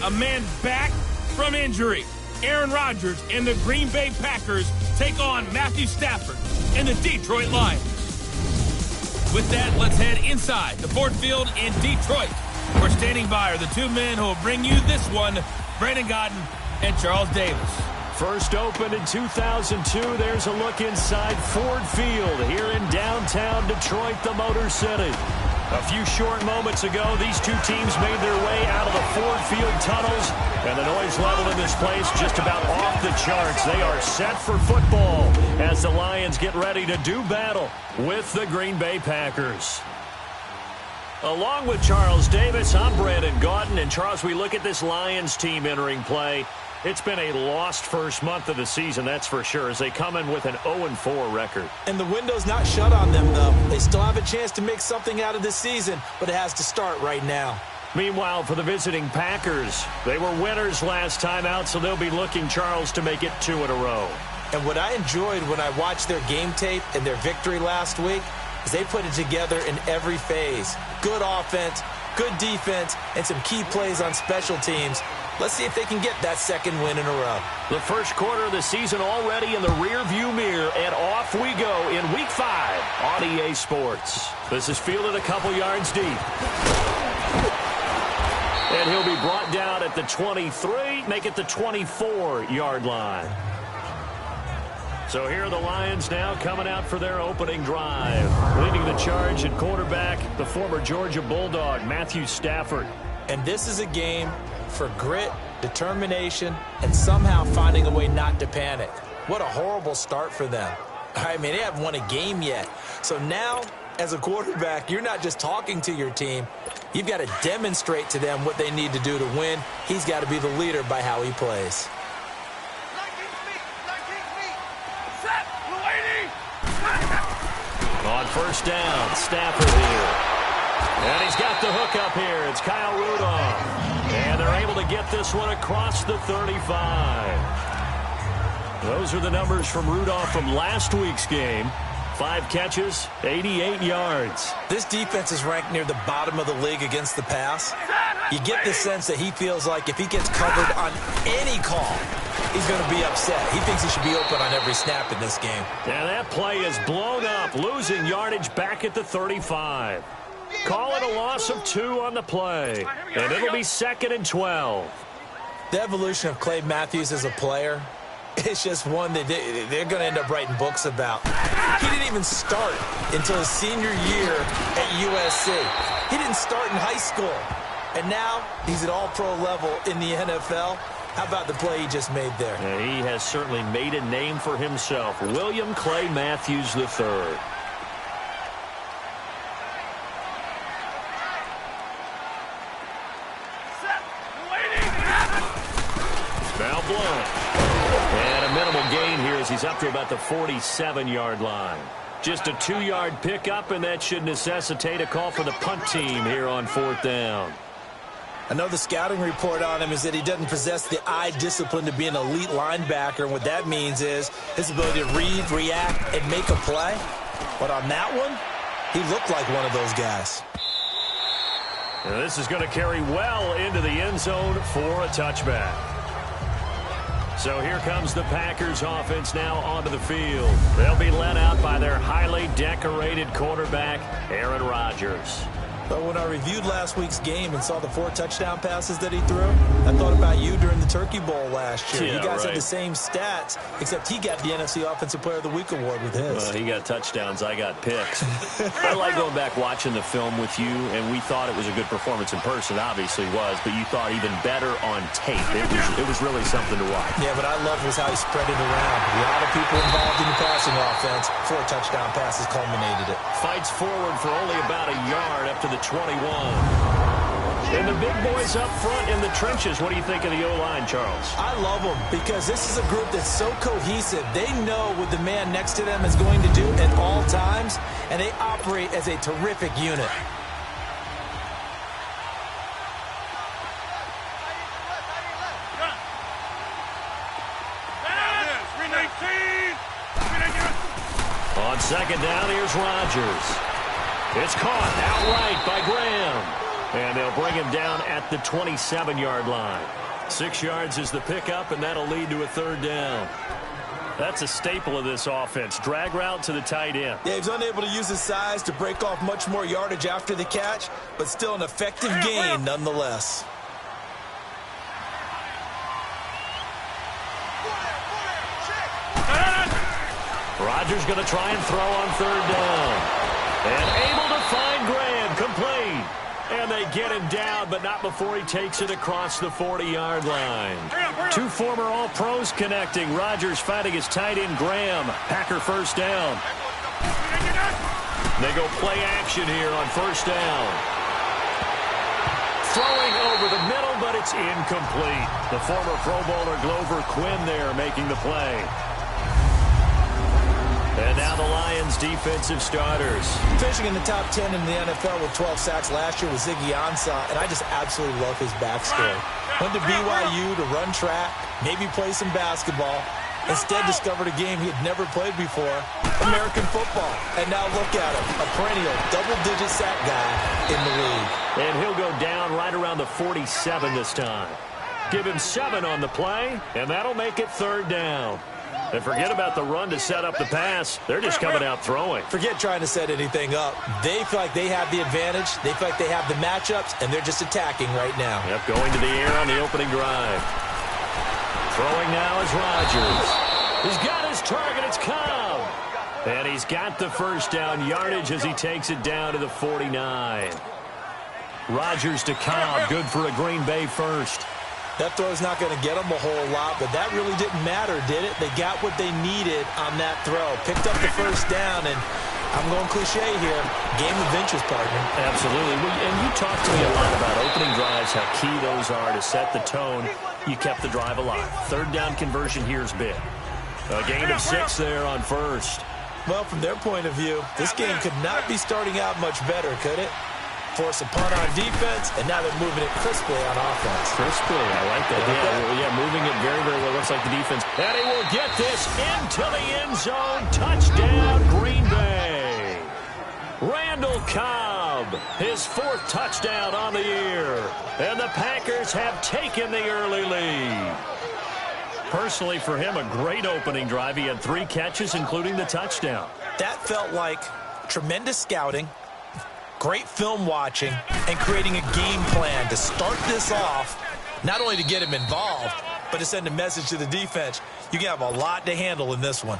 a man back from injury. Aaron Rodgers and the Green Bay Packers take on Matthew Stafford and the Detroit Lions. With that, let's head inside the Ford Field in Detroit. We're standing by are the two men who will bring you this one, Brandon Godden and Charles Davis. First opened in 2002, there's a look inside Ford Field here in downtown Detroit, the Motor City. A few short moments ago, these two teams made their way out of the Ford Field tunnels, and the noise level in this place just about off the charts. They are set for football as the Lions get ready to do battle with the Green Bay Packers. Along with Charles Davis, I'm Brandon Gaudin, and Charles, we look at this Lions team entering play. It's been a lost first month of the season, that's for sure, as they come in with an 0-4 record. And the window's not shut on them, though. They still have a chance to make something out of this season, but it has to start right now. Meanwhile, for the visiting Packers, they were winners last time out, so they'll be looking, Charles, to make it 2 in a row. And what I enjoyed when I watched their game tape and their victory last week is they put it together in every phase. Good offense, good defense, and some key plays on special teams. Let's see if they can get that second win in a row. The first quarter of the season already in the rearview mirror, and off we go in Week 5 on EA Sports. This is fielded a couple yards deep. And he'll be brought down at the 23, make it the 24-yard line. So here are the Lions now coming out for their opening drive. Leading the charge at quarterback, the former Georgia Bulldog, Matthew Stafford. And this is a game for grit, determination, and somehow finding a way not to panic. What a horrible start for them. I mean, they haven't won a game yet. So now, as a quarterback, you're not just talking to your team. You've got to demonstrate to them what they need to do to win. He's got to be the leader by how he plays. On first down, Stafford here. And he's got the hook up here. It's Kyle Rudolph. And they're able to get this one across the 35. Those are the numbers from Rudolph from last week's game. 5 catches, 88 yards. This defense is ranked near the bottom of the league against the pass. You get the sense that he feels like if he gets covered on any call, he's going to be upset. He thinks he should be open on every snap in this game. And that play is blown up, losing yardage back at the 35. Call it a loss of 2 on the play, and it'll be 2nd and 12. The evolution of Clay Matthews as a player, it's just one that they're going to end up writing books about. He didn't even start until his senior year at USC. He didn't start in high school, and now he's at all-pro level in the NFL. How about the play he just made there? And he has certainly made a name for himself. William Clay Matthews III. Now blown. And a minimal gain here as he's up to about the 47-yard line. Just a 2-yard pickup, and that should necessitate a call for the punt team here on 4th down. I know the scouting report on him is that he doesn't possess the eye discipline to be an elite linebacker, and what that means is his ability to read, react, and make a play. But on that one, he looked like one of those guys. And this is going to carry well into the end zone for a touchback. So here comes the Packers offense now onto the field. They'll be led out by their highly decorated quarterback, Aaron Rodgers. But when I reviewed last week's game and saw the 4 touchdown passes that he threw, I thought about you during the Turkey Bowl last year. Yeah, you guys right. had the same stats, except he got the NFC Offensive Player of the Week award with his. He got touchdowns, I got picks. I like going back watching the film with you, and we thought it was a good performance in person. Obviously was, but you thought even better on tape. It was really something to watch. Yeah, what I loved was how he spread it around. A lot of people involved in the passing offense. 4 touchdown passes culminated it. Fights forward for only about a yard up to the 21. And the big boys up front in the trenches. What do you think of the O-line, Charles? I love them because this is a group that's so cohesive. They know what the man next to them is going to do at all times, and they operate as a terrific unit. On second down, here's Rodgers. It's caught outright by Graham. And they'll bring him down at the 27-yard line. 6 yards is the pickup, and that'll lead to a third down. That's a staple of this offense. Drag route to the tight end. Yeah, he's unable to use his size to break off much more yardage after the catch, but still an effective gain nonetheless. Rodgers going to try and throw on third down. And able to find Graham, complete. And they get him down, but not before he takes it across the 40-yard line. 2 former All-Pros connecting. Rodgers fighting his tight end, Graham. Packer first down. They go play action here on first down. Throwing over the middle, but it's incomplete. The former Pro Bowler Glover Quinn there making the play. And now the Lions' defensive starters. Finishing in the top 10 in the NFL with 12 sacks last year was Ziggy Ansah, and I just absolutely love his backstory. Went to BYU to run track, maybe play some basketball. Instead discovered a game he had never played before, American football. And now look at him, a perennial double-digit sack guy in the league. And he'll go down right around the 47 this time. Give him 7 on the play, and that'll make it third down. And forget about the run to set up the pass. They're just coming out throwing. Forget trying to set anything up. They feel like they have the advantage. They feel like they have the matchups, and they're just attacking right now. Yep, going to the air on the opening drive. Throwing now is Rodgers. He's got his target. It's Cobb. And he's got the first down yardage as he takes it down to the 49. Rodgers to Cobb. Good for a Green Bay first. That throw's not going to get them a whole lot, but that really didn't matter, did it? They got what they needed on that throw. Picked up the first down, and I'm going cliche here. Game of inches, partner. Absolutely. And you talked to me a lot about opening drives, how key those are to set the tone. You kept the drive alive. Third down conversion here is big. A gain of 6 there on first. Well, from their point of view, this game could not be starting out much better, could it? Force a punt on defense, and now they're moving it crisply on offense. Crisply, I like that. Yeah, moving it very, very well. Looks like the defense. And he will get this into the end zone. Touchdown, Green Bay. Randall Cobb, his 4th touchdown on the year. And the Packers have taken the early lead. Personally, for him, a great opening drive. He had 3 catches, including the touchdown. That felt like tremendous scouting, great film watching, and creating a game plan to start this off, not only to get him involved, but to send a message to the defense. You can have a lot to handle in this one.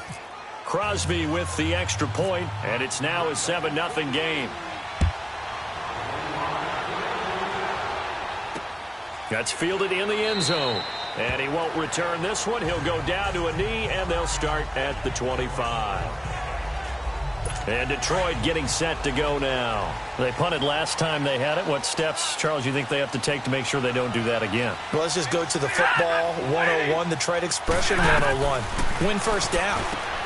Crosby with the extra point, and it's now a 7-0 game. That's fielded in the end zone. And he won't return this one. He'll go down to a knee, and they'll start at the 25. And Detroit getting set to go now. They punted last time they had it. What steps, Charles, you think they have to take to make sure they don't do that again? Well, let's just go to the football 101, the trade expression 101. Win first down.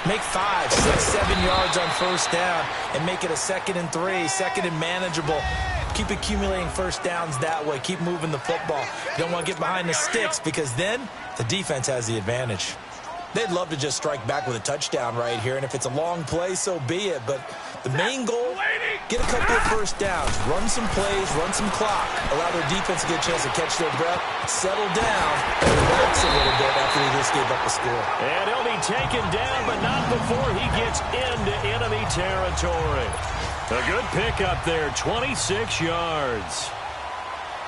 Make 5, 6, 7 yards on first down and make it a 2nd and 3, 2nd and manageable. Keep accumulating first downs that way. Keep moving the football. You don't want to get behind the sticks because then the defense has the advantage. They'd love to just strike back with a touchdown right here, and if it's a long play, so be it. But the main goal, get a couple of first downs, run some plays, run some clock, allow their defense to get a chance to catch their breath, settle down, and relax a little bit after they just gave up the score. And he'll be taken down, but not before he gets into enemy territory. A good pickup there, 26 yards.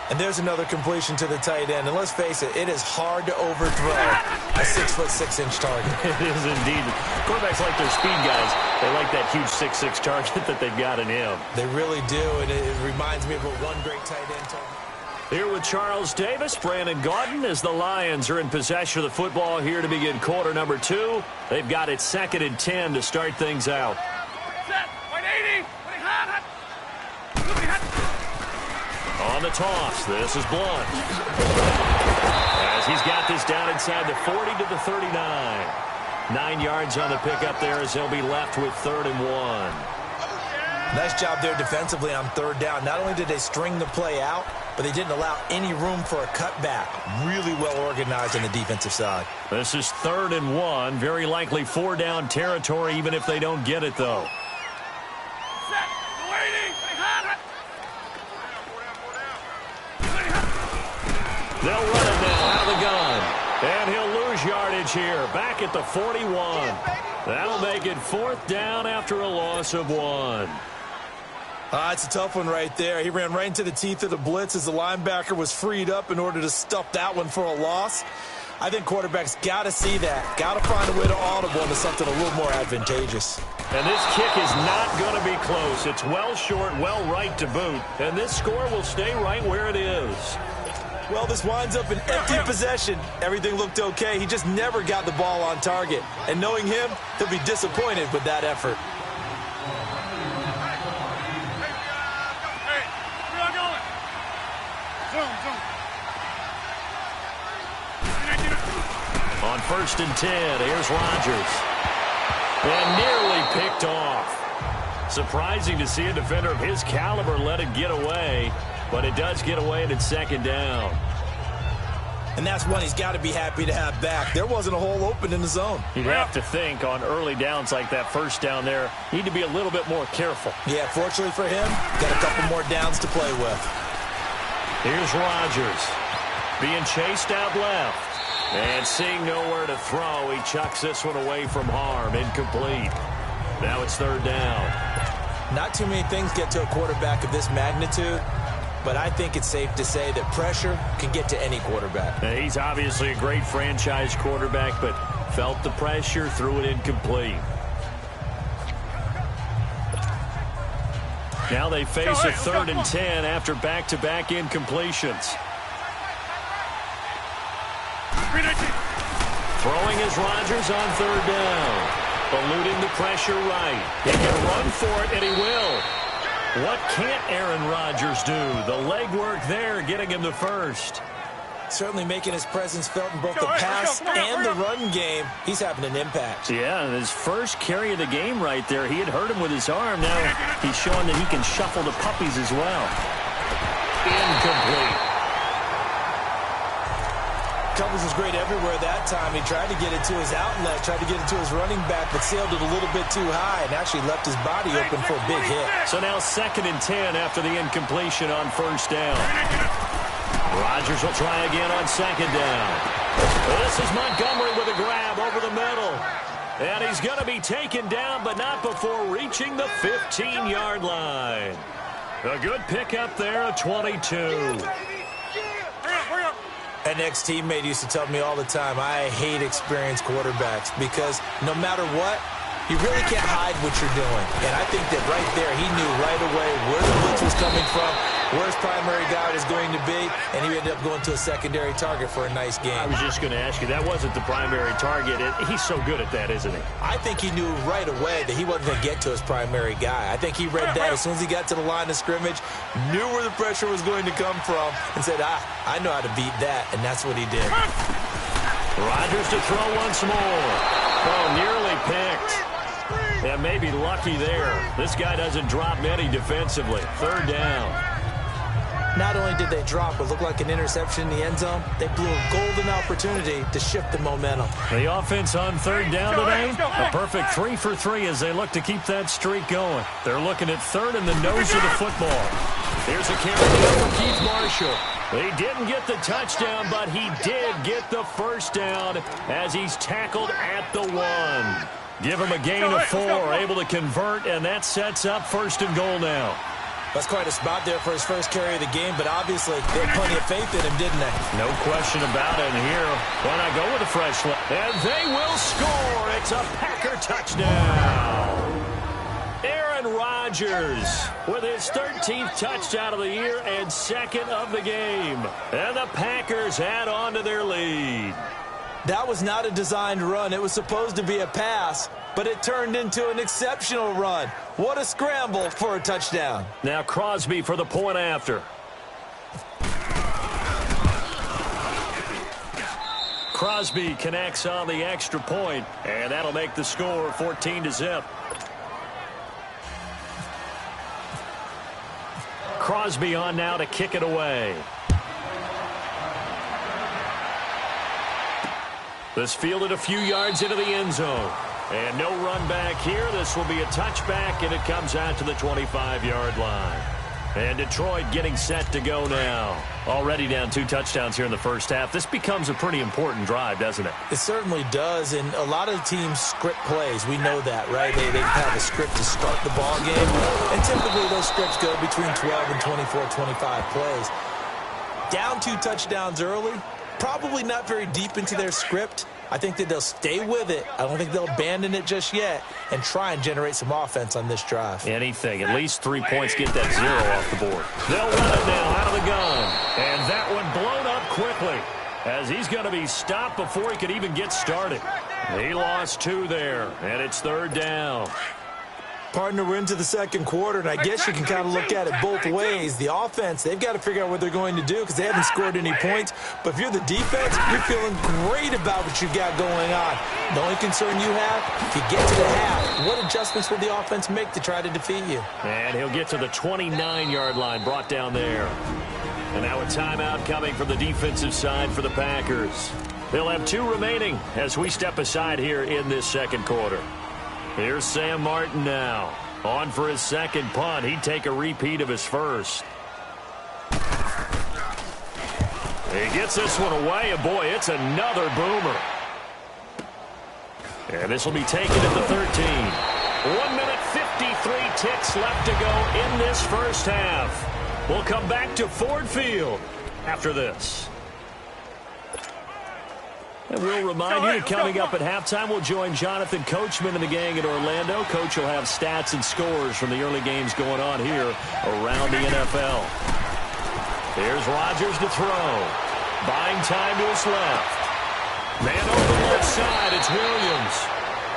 And there's another completion to the tight end. And let's face it, it is hard to overthrow a 6'6" target. It is indeed. Quarterbacks like their speed guys. They like that huge 6'6" target that they've got in him. They really do, and it reminds me of what one great tight end told me. Here with Charles Davis, Brandon Gaudin, as the Lions are in possession of the football here to begin quarter number 2. They've got it 2nd and 10 to start things out. On the toss, this is Blunt. As he's got this down inside the 40 to the 39. 9 yards on the pickup there as they'll be left with 3rd and 1. Nice job there defensively on 3rd down. Not only did they string the play out, but they didn't allow any room for a cutback. Really well organized on the defensive side. This is 3rd and 1. Very likely 4-down territory, even if they don't get it, though. They'll run it now out of the gun. And he'll lose yardage here, back at the 41. That'll make it 4th down after a loss of 1. It's a tough one right there. He ran right into the teeth of the blitz as the linebacker was freed up in order to stuff that one for a loss. I think quarterbacks got to see that. Got to find a way to audible into something a little more advantageous. And this kick is not going to be close. It's well short, well right to boot. And this score will stay right where it is. Well, this winds up an empty possession. Everything looked okay. He just never got the ball on target. And knowing him, he'll be disappointed with that effort. On 1st and 10, here's Rodgers. And nearly picked off. Surprising to see a defender of his caliber let it get away. But it does get away and it's 2nd down. And that's one he's got to be happy to have back. There wasn't a hole open in the zone. You'd have to think on early downs like that 1st down there, need to be a little bit more careful. Yeah, fortunately for him, got a couple more downs to play with. Here's Rodgers. Being chased out left. And seeing nowhere to throw, he chucks this one away from harm. Incomplete. Now it's 3rd down. Not too many things get to a quarterback of this magnitude. But I think it's safe to say that pressure can get to any quarterback. Now, he's obviously a great franchise quarterback, but felt the pressure, threw it incomplete. Now they face a 3rd and 10 after back-to-back incompletions. Throwing is Rodgers on 3rd down. Eluding the pressure right. He can run for it, and he will. What can't Aaron Rodgers do? The legwork there getting him the first. Certainly making his presence felt in both the pass and the run game. He's having an impact. Yeah, and his first carry of the game right there, he had hurt him with his arm. Now he's showing that he can shuffle the puppies as well. Incomplete. Coverage was great everywhere that time. He tried to get it to his outlet, tried to get it to his running back, but sailed it a little bit too high and actually left his body open for a big hit. So now 2nd and 10 after the incompletion on 1st down. Rodgers will try again on 2nd down. This is Montgomery with a grab over the middle. And he's going to be taken down, but not before reaching the 15-yard line. A good pickup there, a 22. An ex-teammate used to tell me all the time, I hate experienced quarterbacks because no matter what, you really can't hide what you're doing. And I think that right there, he knew right away where the blitz was coming from, where his primary guy was going to be, and he ended up going to a secondary target for a nice game. I was just going to ask you, that wasn't the primary target. He's so good at that, isn't he? I think he knew right away that he wasn't going to get to his primary guy. I think he read that as soon as he got to the line of scrimmage, knew where the pressure was going to come from, and said, I know how to beat that, and that's what he did. Rodgers to throw once more. Oh, nearly picked. And maybe lucky there. This guy doesn't drop many defensively. 3rd down. Not only did they drop what looked like an interception in the end zone, they blew a golden opportunity to shift the momentum. The offense on 3rd down today, a perfect 3 for 3 as they look to keep that streak going. They're looking at 3rd in the nose of the football. Here's a carry for Keith Marshall. He didn't get the touchdown, but he did get the 1st down as he's tackled at the 1. Give him a gain of 4, able to convert, and that sets up 1st and goal now. That's quite a spot there for his first carry of the game, but obviously they had plenty of faith in him, didn't they? No question about it. And here, why not go with a fresh look? And they will score. It's a Packer touchdown. Aaron Rodgers with his 13th touchdown of the year and 2nd of the game. And the Packers add on to their lead. That was not a designed run. It was supposed to be a pass, but it turned into an exceptional run. What a scramble for a touchdown. Now Crosby for the point after. Crosby connects on the extra point, and that'll make the score 14-0. Crosby on now to kick it away. This fielded a few yards into the end zone. And no run back here. This will be a touchback, and it comes out to the 25-yard line. And Detroit getting set to go now. Already down 2 touchdowns here in the first half. This becomes a pretty important drive, doesn't it? It certainly does, and a lot of teams script plays. We know that, right? They have a script to start the ball game, and typically those scripts go between 12 and 24, 25 plays. Down 2 touchdowns early, probably not very deep into their script. I think that they'll stay with it. I don't think they'll abandon it just yet and try and generate some offense on this drive. Anything. At least 3 points, get that 0 off the board. They'll run it now out of the gun. And that one blown up quickly as he's going to be stopped before he could even get started. He lost 2 there, and it's 3rd down. Partner, we're into the second quarter, and I guess you can kind of look at it both ways. The offense, they've got to figure out what they're going to do because they haven't scored any points. But if you're the defense, you're feeling great about what you got going on. The only concern you have, if you get to the half, what adjustments will the offense make to try to defeat you? And he'll get to the 29-yard line, brought down there. And now a timeout coming from the defensive side for the Packers. They'll have 2 remaining as we step aside here in this second quarter. Here's Sam Martin now. On for his second punt. He'd take a repeat of his first. He gets this one away, and boy, it's another boomer. And this will be taken at the 13. 1 minute, 53 ticks left to go in this first half. We'll come back to Ford Field after this. And we'll remind you that coming up at halftime, we'll join Jonathan Coachman and the gang at Orlando. Coach will have stats and scores from the early games going on here around the NFL. Here's Rodgers to throw. Buying time to his left. Man over the left side, it's Williams.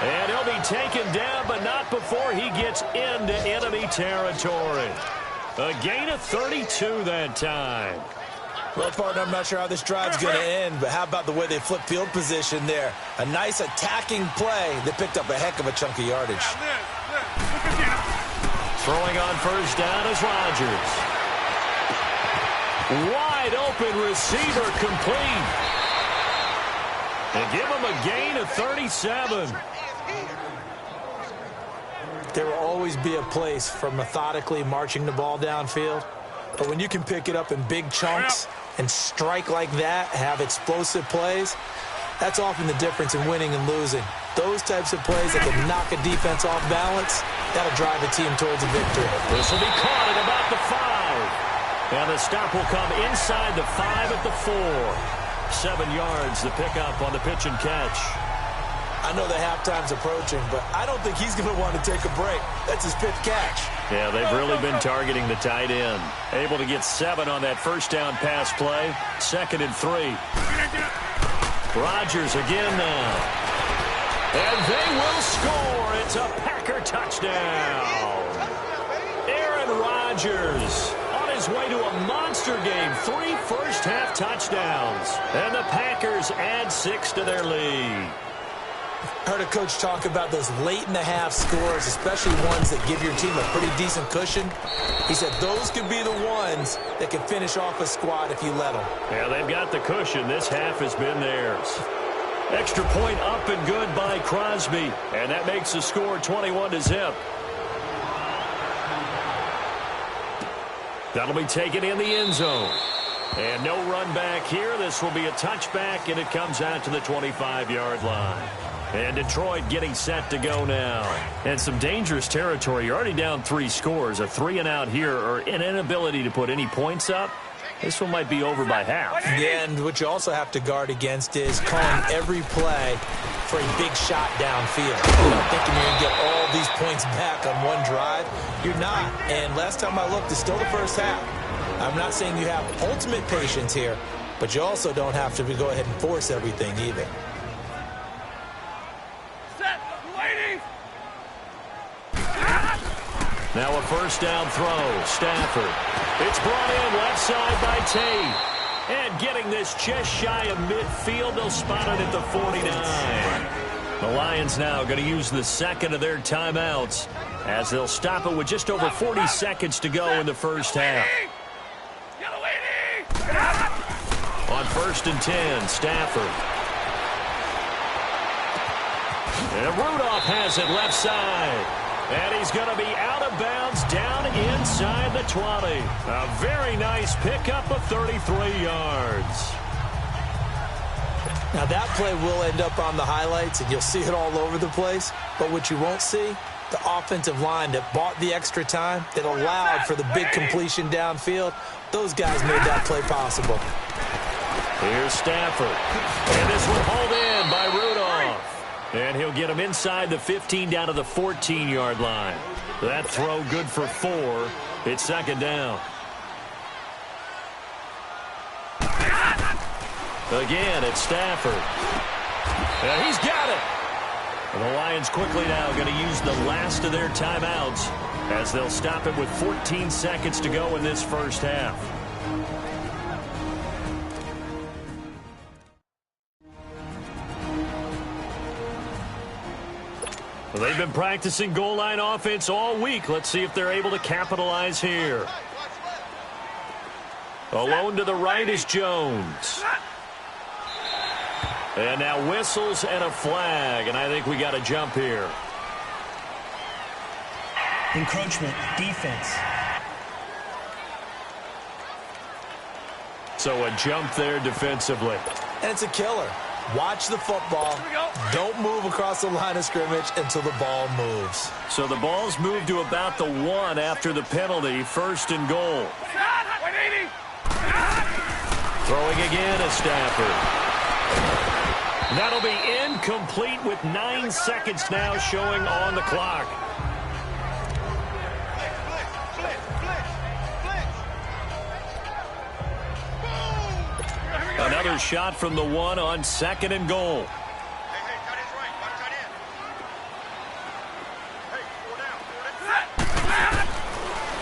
And he'll be taken down, but not before he gets into enemy territory. A gain of 32 that time. Well, partner, I'm not sure how this drive's going to end, but how about the way they flip field position there? A nice attacking play that picked up a heck of a chunk of yardage. Throwing on first down is Rodgers. Wide open receiver complete. And give him a gain of 37. There will always be a place for methodically marching the ball downfield. But when you can pick it up in big chunks and strike like that, have explosive plays, that's often the difference in winning and losing. Those types of plays that can knock a defense off balance, that'll drive a team towards a victory. This will be caught at about the 5. And the stop will come inside the 5 at the 4. 7 yards, the pickup on the pitch and catch. I know the halftime's approaching, but I don't think he's going to want to take a break. That's his pitch catch. Yeah, they've really been targeting the tight end. Able to get 7 on that first down pass play. 2nd and 3. Rodgers again now. And they will score. It's a Packer touchdown. Aaron Rodgers on his way to a monster game. 3 first-half touchdowns. And the Packers add 6 to their lead. I heard a coach talk about those late-in-the-half scores, especially ones that give your team a pretty decent cushion. He said those could be the ones that can finish off a squad if you let them. Yeah, they've got the cushion. This half has been theirs. Extra point up and good by Crosby, and that makes the score 21-0. That'll be taken in the end zone. And no run back here. This will be a touchback, and it comes out to the 25-yard line. And Detroit getting set to go now. And some dangerous territory. You're already down 3 scores. A 3-and-out here, or an inability to put any points up. This one might be over by half. Yeah, and what you also have to guard against is calling every play for a big shot downfield. Thinking you're going to get all these points back on one drive. You're not. And last time I looked, it's still the first half. I'm not saying you have ultimate patience here, but you also don't have to go ahead and force everything either. Now a first down throw. Stafford. It's brought in left side by Tate. And getting this just shy of midfield, they'll spot it at the 49. The Lions now going to use the second of their timeouts as they'll stop it with just over 40 seconds to go in the first half. On 1st and 10, Stafford. And Rudolph has it left side. And he's going to be out of bounds down inside the 20. A very nice pickup of 33 yards. Now that play will end up on the highlights, and you'll see it all over the place. But what you won't see, the offensive line that bought the extra time, that allowed for the big completion downfield, those guys made that play possible. Here's Stafford. And this one hauled in by Rudolph. And he'll get him inside the 15 down to the 14-yard line. That throw good for 4. It's second down. Again, it's Stafford. And he's got it. And the Lions quickly now going to use the last of their timeouts as they'll stop it with 14 seconds to go in this first half. Well, they've been practicing goal line offense all week. Let's see if they're able to capitalize here. Alone to the right is Jones. And now whistles and a flag, and I think we got a jump here. Encroachment, defense. So a jump there defensively. And it's a killer. Watch the football. Don't move across the line of scrimmage until the ball moves. So the ball's moved to about the 1 after the penalty, first and goal. Throwing again is Stafford. That'll be incomplete with 9 seconds now showing on the clock. Another shot from the 1 on second and goal.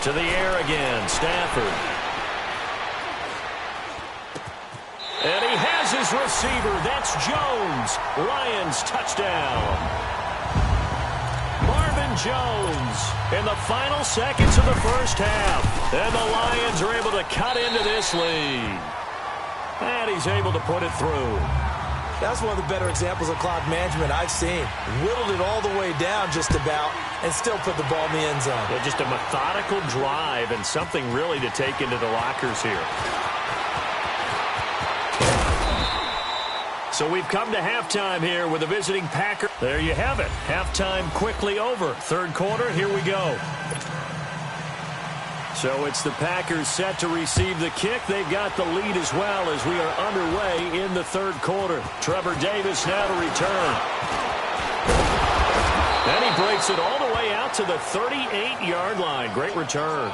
To the air again, Stafford. And he has his receiver. That's Jones. Lions touchdown. Marvin Jones in the final seconds of the first half. And the Lions are able to cut into this lead. And he's able to put it through. That's one of the better examples of clock management I've seen. Whittled it all the way down just about and still put the ball in the end zone. Yeah, just a methodical drive and something really to take into the lockers here. So we've come to halftime here with the visiting Packers. There you have it. Halftime quickly over. Third quarter, here we go. So it's the Packers set to receive the kick. They've got the lead as well as we are underway in the third quarter. Trevor Davis now to return. And he breaks it all the way out to the 38-yard line. Great return.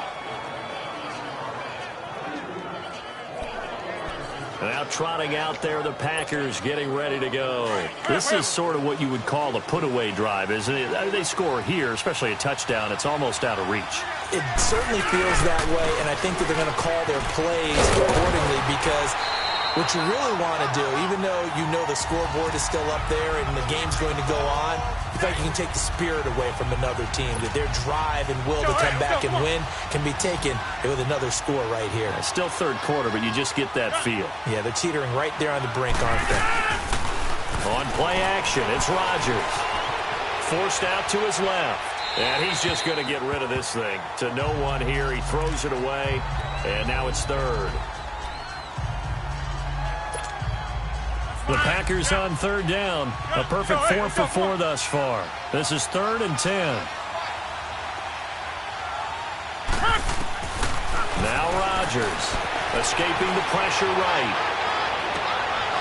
Now trotting out there, the Packers getting ready to go. This is sort of what you would call a put-away drive, isn't it? They score here, especially a touchdown. It's almost out of reach. It certainly feels that way, and I think that they're going to call their plays accordingly because what you really want to do, even though you know the scoreboard is still up there and the game's going to go on, you feel like you can take the spirit away from another team, that their drive and will to come back and win can be taken with another score right here. It's still third quarter, but you just get that feel. Yeah, they're teetering right there on the brink, aren't they? On play action, it's Rodgers. Forced out to his left. And he's just going to get rid of this thing. To no one here, he throws it away, and now it's third. The Packers on third down. A perfect 4 for 4 thus far. This is 3rd and 10. Now Rodgers escaping the pressure right.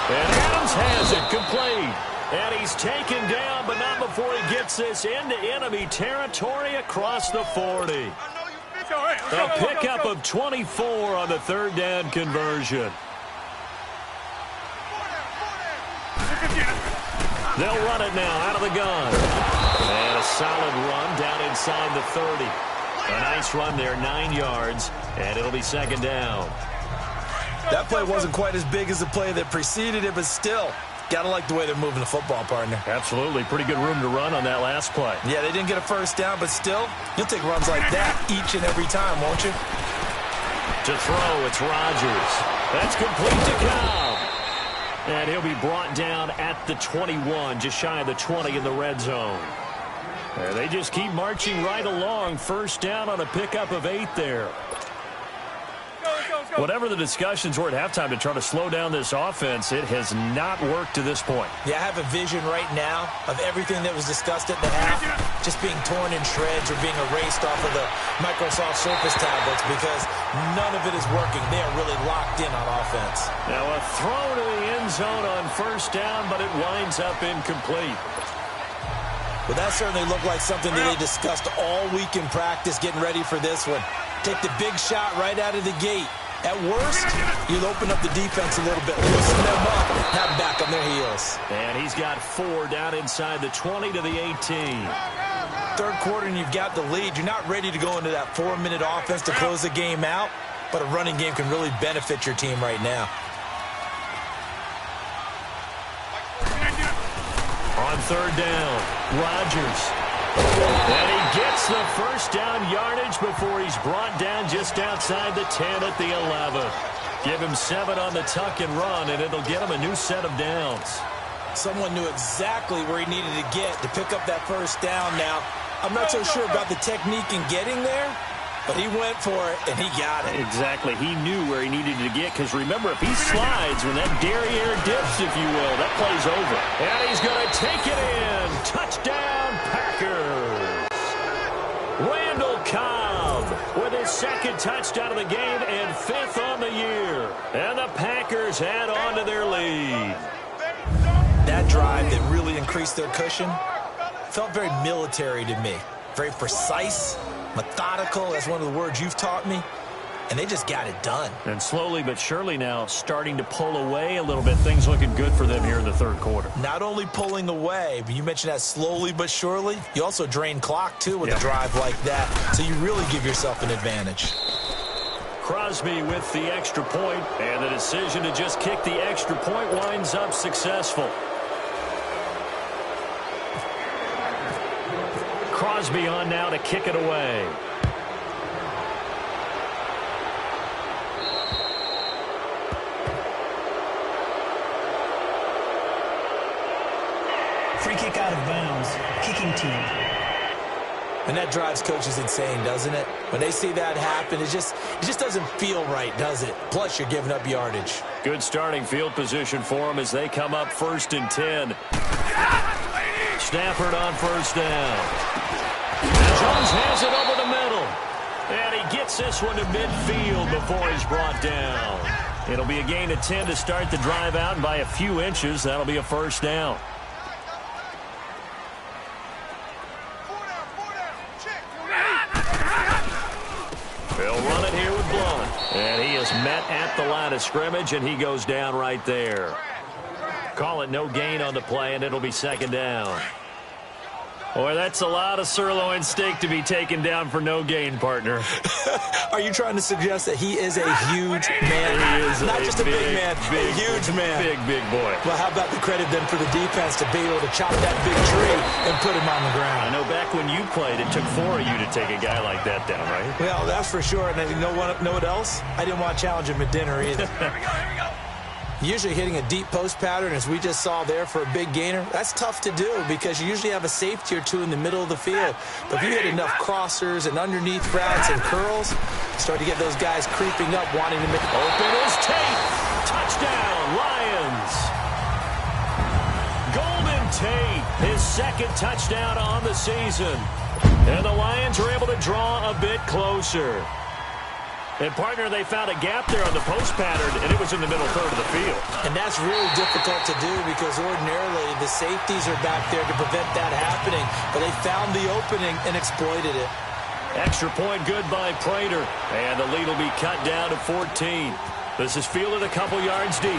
And Adams has it complete. And he's taken down, but not before he gets this into enemy territory across the 40. A pickup of 24 on the third down conversion. They'll run it now out of the gun. And a solid run down inside the 30. A nice run there, 9 yards, and it'll be second down. That play wasn't quite as big as the play that preceded it, but still, got to like the way they're moving the football, partner. Absolutely. Pretty good room to run on that last play. Yeah, they didn't get a first down, but still, you'll take runs like that each and every time, won't you? To throw, it's Rodgers. That's complete to Cobb. And he'll be brought down at the 21, just shy of the 20 in the red zone. And they just keep marching right along. First down on a pickup of 8 there. Whatever the discussions were at halftime to try to slow down this offense, it has not worked to this point. Yeah, I have a vision right now of everything that was discussed at the half just being torn in shreds or being erased off of the Microsoft Surface tablets because none of it is working. They are really locked in on offense. Now a throw to the end zone on first down, but it winds up incomplete. Well, that certainly looked like something that they discussed all week in practice getting ready for this one. Take the big shot right out of the gate. At worst, you'll open up the defense a little bit, loosen them up, have them back on their heels. And he's got 4 down inside the 20 to the 18. Third quarter and you've got the lead. You're not ready to go into that 4-minute offense to close the game out, but a running game can really benefit your team right now. On third down, Rodgers. And he gets the first down yardage before he's brought down just outside the 10 at the 11. Give him 7 on the tuck and run, and it'll get him a new set of downs. Someone knew exactly where he needed to get to pick up that first down. Now, I'm not so sure about the technique in getting there, but he went for it, and he got it. Exactly. He knew where he needed to get, because remember, if he slides, when that derriere dips, if you will, that play's over. And he's going to take it in. Touchdown, Packers. Randall Cobb with his second touchdown of the game and 5th on the year. And the Packers add on to their lead. That drive that really increased their cushion felt very military to me. Very precise, methodical. That's one of the words you've taught me. And they just got it done. And slowly but surely now starting to pull away a little bit. Things looking good for them here in the third quarter. Not only pulling away, but you mentioned that slowly but surely. You also drain clock, too, with a drive like that. So you really give yourself an advantage. Crosby with the extra point, and the decision to just kick the extra point winds up successful. Crosby on now to kick it away. Free kick out of bounds. Kicking team. And that drives coaches insane, doesn't it? When they see that happen, it just doesn't feel right, does it? Plus, you're giving up yardage. Good starting field position for them as they come up 1st and 10. Stafford on first down. And Jones has it over the middle. And he gets this one to midfield before he's brought down. It'll be a gain of 10 to start the drive out, and by a few inches, that'll be a first down. They'll run it here with Blunt. And he is met at the line of scrimmage, and he goes down right there. Call it no gain on the play, and it'll be 2nd down. Boy, that's a lot of sirloin steak to be taken down for no gain, partner. Are you trying to suggest that he is a huge man? He is not just a big man, a huge man. Big boy. Well, how about the credit then for the defense to be able to chop that big tree and put him on the ground? I know back when you played, it took 4 of you to take a guy like that down, right? Well, that's for sure. And you know what else? I didn't want to challenge him at dinner either. Here we go. Usually hitting a deep post pattern, as we just saw there for a big gainer, that's tough to do because you usually have a safety or two in the middle of the field. But if you hit enough crossers and underneath routes and curls, you start to get those guys creeping up, wanting to make open is Tate. Touchdown, Lions. Golden Tate, his 2nd touchdown on the season. And the Lions are able to draw a bit closer. And, partner, they found a gap there on the post pattern, and it was in the middle third of the field. And that's really difficult to do because ordinarily the safeties are back there to prevent that happening. But they found the opening and exploited it. Extra point good by Prater. And the lead will be cut down to 14. This is fielded a couple yards deep.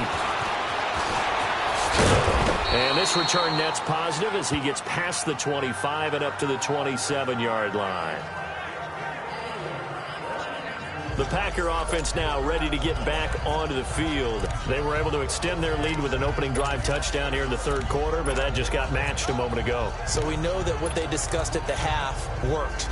And this return net's positive as he gets past the 25 and up to the 27-yard line. The Packer offense now ready to get back onto the field. They were able to extend their lead with an opening drive touchdown here in the third quarter, but that just got matched a moment ago. So we know that what they discussed at the half worked.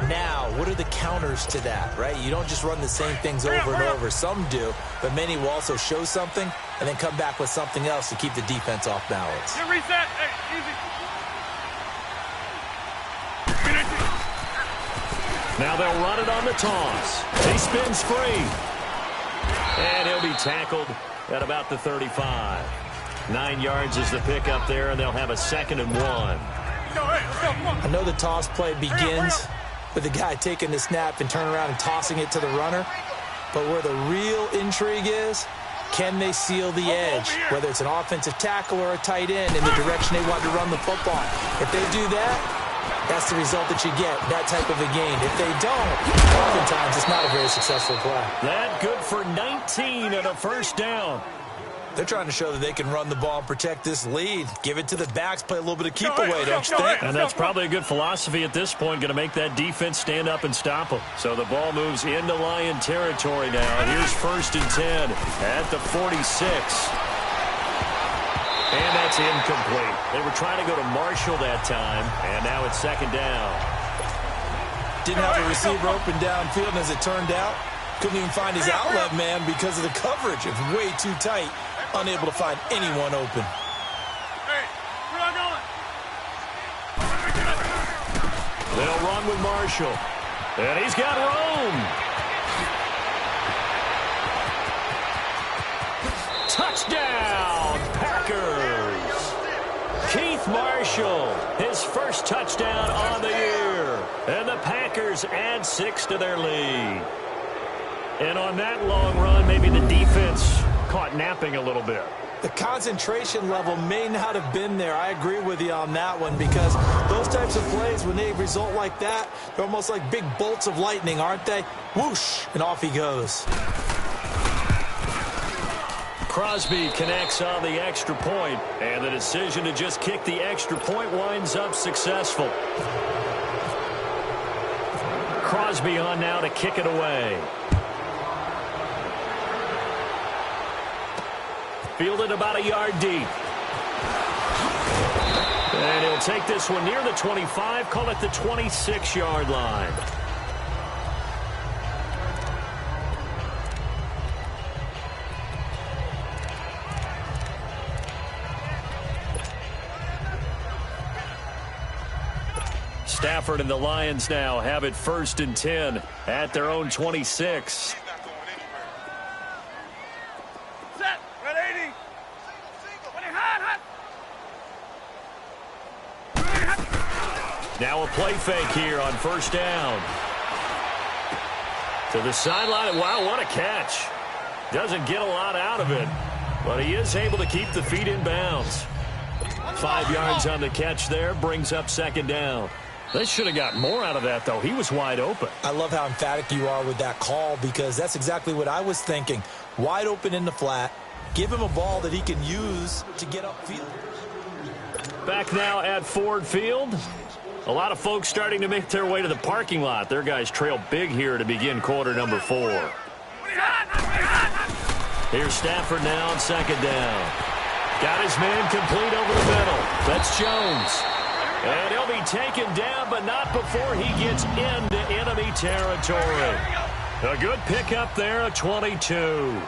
Now, what are the counters to that, right? You don't just run the same things over and over. Some do, but many will also show something and then come back with something else to keep the defense off balance. Reset. Hey, easy. Now they'll run it on the toss. He spins free. And he'll be tackled at about the 35. 9 yards is the pickup there, and they'll have a 2nd and 1. I know the toss play begins with the guy taking the snap and turning around and tossing it to the runner. But where the real intrigue is, can they seal the edge, whether it's an offensive tackle or a tight end, in the direction they want to run the football? If they do that, that's the result that you get, that type of a gain. If they don't, oftentimes it's not a very successful play. That good for 19 and a first down. They're trying to show that they can run the ball and protect this lead. Give it to the backs, play a little bit of keep away, don't you think? And that's probably a good philosophy at this point, going to make that defense stand up and stop them. So the ball moves into Lion territory now. Here's 1st and 10 at the 46. And that's incomplete. They were trying to go to Marshall that time, and now it's 2nd down. Didn't have a receiver open downfield, and as it turned out, couldn't even find his outlet man because of the coverage. It was way too tight. Unable to find anyone open. Hey, we're not going. They'll run with Marshall. And he's got room. Touchdown, Packers. Keith Marshall, his first touchdown on the year. And the Packers add 6 to their lead. And on that long run, maybe the defense caught napping a little bit. The concentration level may not have been there. I agree with you on that one, because those types of plays, when they result like that, they're almost like big bolts of lightning, aren't they? Whoosh, and off he goes. Crosby connects on the extra point, and the decision to just kick the extra point winds up successful. Crosby on now to kick it away. Fielded about a yard deep. And he'll take this one near the 25, call it the 26-yard line. Stafford and the Lions now have it 1st and 10 at their own 26. Now a play fake here on 1st down. To the sideline. Wow, what a catch. Doesn't get a lot out of it, but he is able to keep the feet in bounds. 5 yards on the catch there, brings up 2nd down. They should have got more out of that, though. He was wide open. I love how emphatic you are with that call, because that's exactly what I was thinking. Wide open in the flat. Give him a ball that he can use to get upfield. Back now at Ford Field. A lot of folks starting to make their way to the parking lot. Their guys trail big here to begin quarter number 4. Here's Stafford now on 2nd down. Got his man complete over the middle. That's Jones. And he'll be taken down, but not before he gets into enemy territory. A good pickup there, a 22.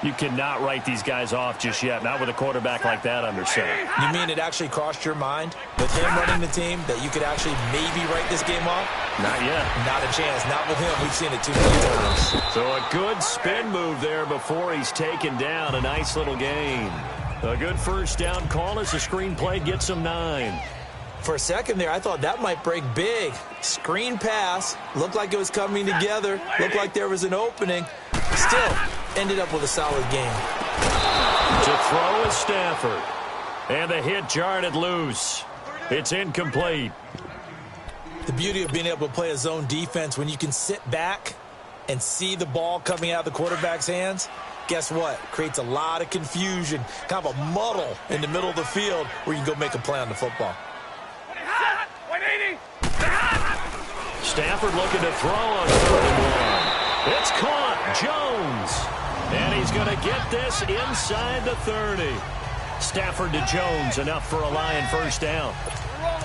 You cannot write these guys off just yet, not with a quarterback like that under center. You mean it actually crossed your mind with him running the team that you could actually maybe write this game off? Not yet. Not a chance. Not with him. We've seen it too many times. So a good spin move there before he's taken down. A nice little gain. A good 1st down call as the screen play gets him 9. For a second there, I thought that might break big. Screen pass. Looked like it was coming together. Looked like there was an opening. Still ended up with a solid game. To throw is Stafford. And the hit jarred it loose. It's incomplete. The beauty of being able to play a zone defense, when you can sit back and see the ball coming out of the quarterback's hands, guess what? Creates a lot of confusion, kind of a muddle in the middle of the field where you can go make a play on the football. Stafford looking to throw on 3rd and 1. It's caught. Jones. And he's going to get this inside the 30. Stafford to Jones, enough for a Lion 1st down.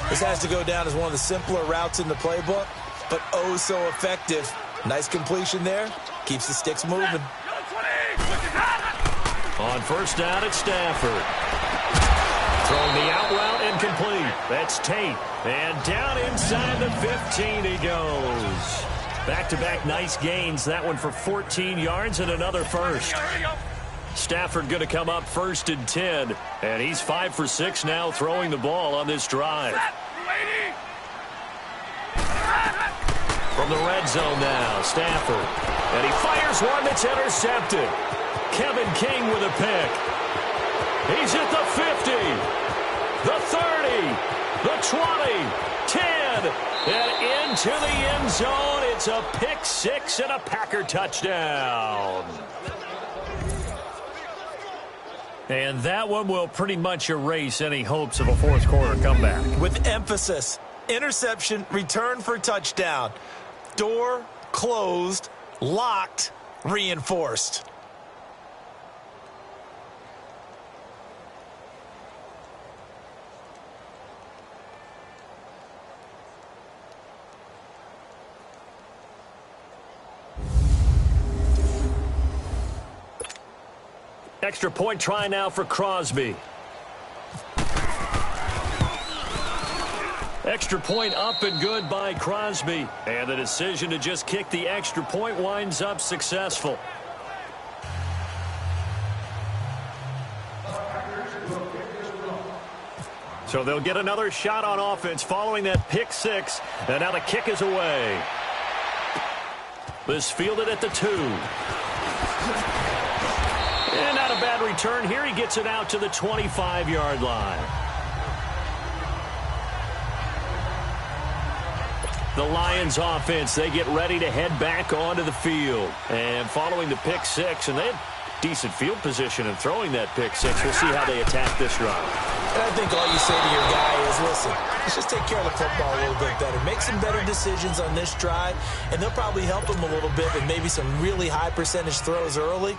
This has to go down as one of the simpler routes in the playbook, but oh so effective. Nice completion there. Keeps the sticks moving. On 1st down, it's Stafford. Throwing the out route incomplete. That's Tate. And down inside the 15 he goes. Back-to-back nice gains. That one for 14 yards and another first. Stafford going to come up 1st and 10. And he's 5 for 6 now throwing the ball on this drive. From the red zone now, Stafford. And he fires one that's intercepted. Kevin King with a pick. He's at the 50, the 30, the 20, 10, and into the end zone. It's a pick six and a Packer touchdown. And that one will pretty much erase any hopes of a fourth quarter comeback. With emphasis, interception, return for touchdown. Door closed, locked, reinforced. Extra point try now for Crosby. Extra point up and good by Crosby. And the decision to just kick the extra point winds up successful. So they'll get another shot on offense following that pick six. And now the kick is away. This fielded at the 2. And not a bad return here. He gets it out to the 25-yard line. The Lions offense, they get ready to head back onto the field. And following the pick six, and they had decent field position in throwing that pick six. We'll see how they attack this drive. And I think all you say to your guy is, listen, let's just take care of the football a little bit better. Make some better decisions on this drive, and they'll probably help him a little bit with maybe some really high percentage throws early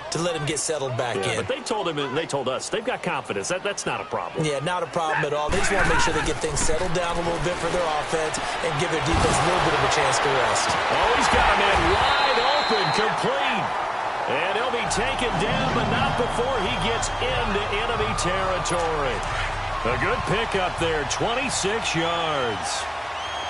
to let him get settled back in. But they told him and they told us they've got confidence. That's not a problem. Yeah, not a problem at all. They just want to make sure they get things settled down a little bit for their offense and give their defense a little bit of a chance to rest. Oh, he's got a man wide open, complete. And he'll be taken down, but not before he gets into enemy territory. A good pickup there, 26 yards.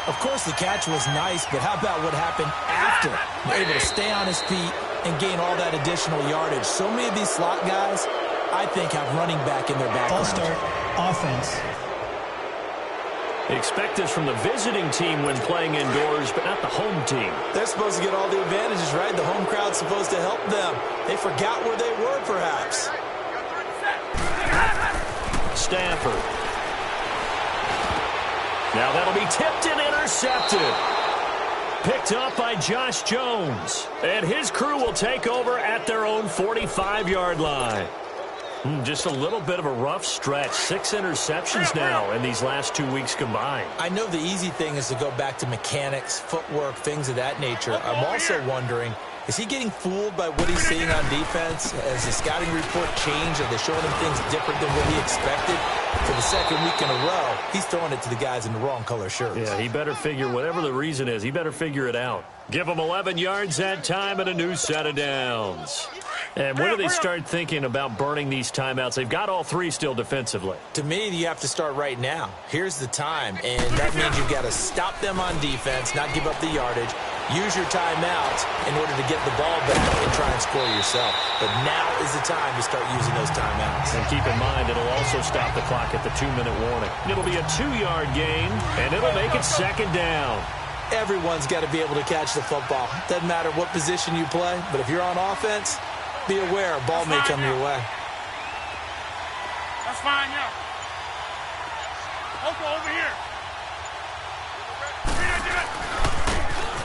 Of course, the catch was nice, but how about what happened after? Able to stay on his feet and gain all that additional yardage. So many of these slot guys, I think, have running back in their background. All-start offense. Expect this from the visiting team when playing indoors, but not the home team. They're supposed to get all the advantages, right? The home crowd's supposed to help them. They forgot where they were, perhaps. Stafford. Now that'll be tipped and intercepted. Picked up by Josh Jones. And his crew will take over at their own 45-yard line. Just a little bit of a rough stretch. 6 interceptions now in these last 2 weeks combined. I know the easy thing is to go back to mechanics, footwork, things of that nature. I'm also wondering, is he getting fooled by what he's seeing on defense? Has the scouting report changed? Are they showing him things different than what he expected? For the second week in a row, he's throwing it to the guys in the wrong color shirts. Yeah, he better figure, whatever the reason is, he better figure it out. Give him 11 yards that time and a new set of downs. And when do they start thinking about burning these timeouts? They've got all 3 still defensively. To me, you have to start right now. Here's the time, and that means you've got to stop them on defense, not give up the yardage, use your timeouts in order to get the ball back and try and score yourself. But now is the time to start using those timeouts. And keep in mind, it'll also stop the clock at the 2-minute warning. It'll be a 2-yard gain, and it'll make it second down. Everyone's got to be able to catch the football. Doesn't matter what position you play, but if you're on offense, be aware a ball may come your way. That's fine, yeah. Over here.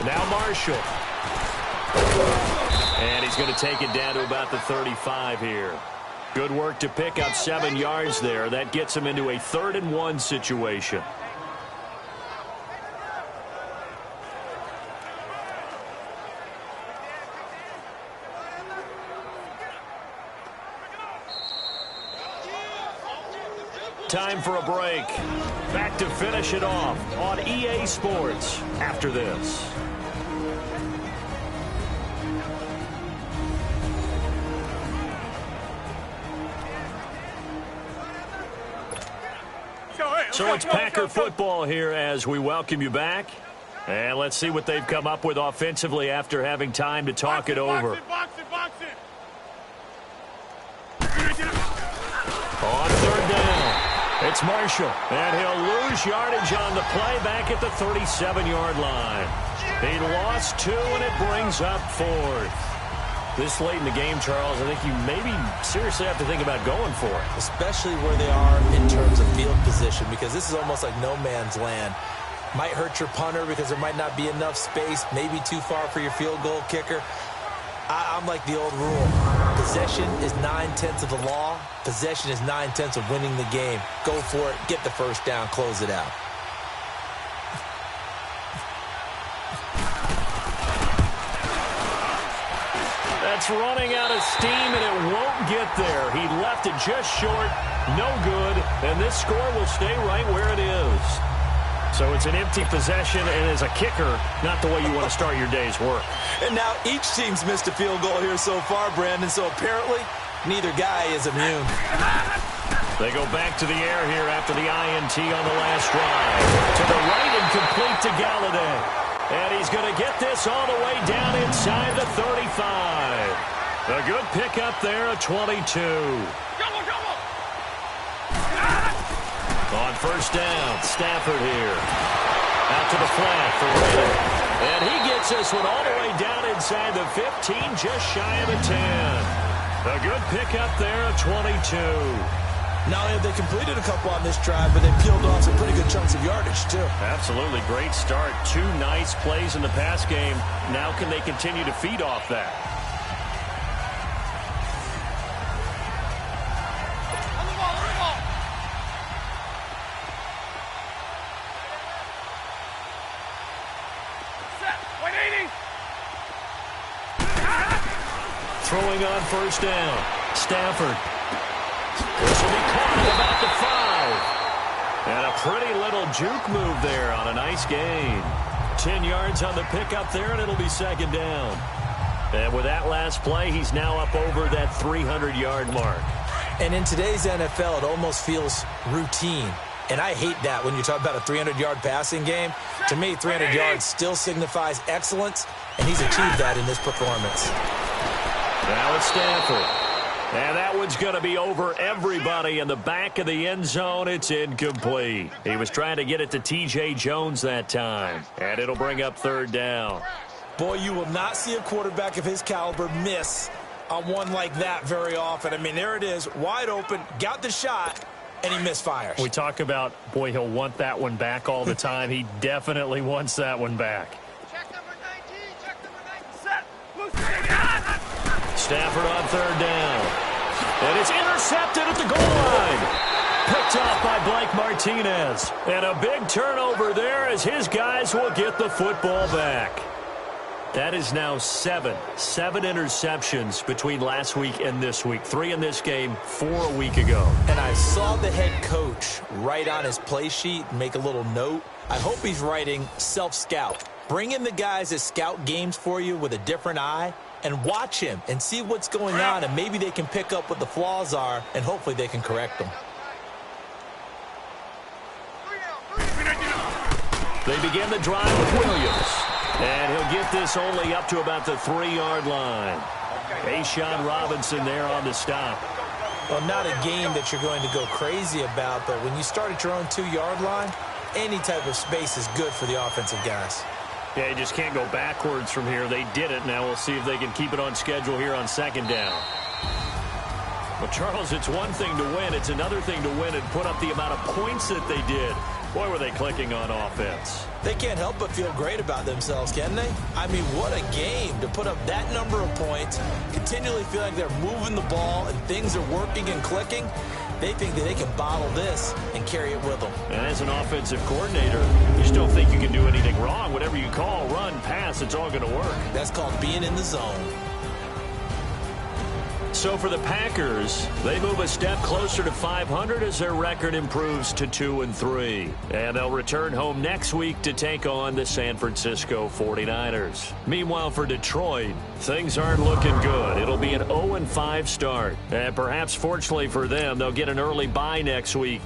Now Marshall. And he's going to take it down to about the 35 here. Good work to pick up 7 yards there. That gets him into a 3rd and 1 situation. Time for a break. Back to finish it off on EA Sports after this. So it's Packer football here as we welcome you back. And let's see what they've come up with offensively after having time to talk it over. On third down, it's Marshall, and he'll lose yardage on the play back at the 37-yard line. He lost 2, and it brings up 4th. This late in the game, Charles, I think you maybe seriously have to think about going for it. Especially where they are in terms of field position, because this is almost like no man's land. Might hurt your punter because there might not be enough space, maybe too far for your field goal kicker. I'm like the old rule. Possession is 9/10 of the law. Possession is 9/10 of winning the game. Go for it, get the first down, close it out. That's running out of steam, and it won't get there. He left it just short, no good, and this score will stay right where it is. So it's an empty possession, and as a kicker, not the way you want to start your day's work. And now each team's missed a field goal here so far, Brandon, so apparently neither guy is immune. They go back to the air here after the INT on the last drive. To the right and complete to Galladay. And he's going to get this all the way down inside the 35. A good pickup there, a 22. On first down, Stafford here. Out to the flat for Redding. And he gets this one all the way down inside the 15, just shy of a 10. A good pickup there, a 22. Not only have they completed a couple on this drive, but they peeled off some pretty good chunks of yardage, too. Absolutely. Great start. 2 nice plays in the pass game. Now can they continue to feed off that? Throwing on first down. Stafford. This will be caught at about the 5. And a pretty little juke move there on a nice gain. 10 yards on the pickup there, and it'll be second down. And with that last play, he's now up over that 300-yard mark. And in today's NFL, it almost feels routine. And I hate that when you talk about a 300-yard passing game. To me, 300 yards still signifies excellence, and he's achieved that in this performance. Now it's Stafford. And that one's going to be over everybody in the back of the end zone. It's incomplete. He was trying to get it to T.J. Jones that time. And it'll bring up third down. Boy, you will not see a quarterback of his caliber miss on one like that very often. I mean, there it is, wide open, got the shot, and he misfires. We talk about, boy, he'll want that one back all the time. He definitely wants that one back. Stafford on third down. And it's intercepted at the goal line. Picked off by Blake Martinez. And a big turnover there as his guys will get the football back. That is now 7 interceptions between last week and this week. 3 in this game, 4 a week ago. And I saw the head coach write on his play sheet and make a little note. I hope he's writing self-scout. Bring in the guys that scout games for you with a different eye and watch him and see what's going on, and maybe they can pick up what the flaws are, and hopefully they can correct them. They begin the drive with Williams. And he'll get this only up to about the 3-yard line. A'Shawn Robinson there on the stop. Well, not a game that you're going to go crazy about, but when you start at your own 2-yard line, any type of space is good for the offensive guys. Yeah, you just can't go backwards from here. They did it. Now we'll see if they can keep it on schedule here on second down. Well, Charles, it's one thing to win. It's another thing to win and put up the amount of points that they did. Boy, were they clicking on offense. They can't help but feel great about themselves, can they? I mean, what a game to put up that number of points, continually feel like they're moving the ball and things are working and clicking. They think that they can bottle this and carry it with them. And as an offensive coordinator, you just don't think you can do anything wrong. Whatever you call, run, pass, it's all going to work. That's called being in the zone. So for the Packers, they move a step closer to 500 as their record improves to 2-3. And they'll return home next week to take on the San Francisco 49ers. Meanwhile, for Detroit, things aren't looking good. It'll be an 0-5 start. And perhaps fortunately for them, they'll get an early bye next week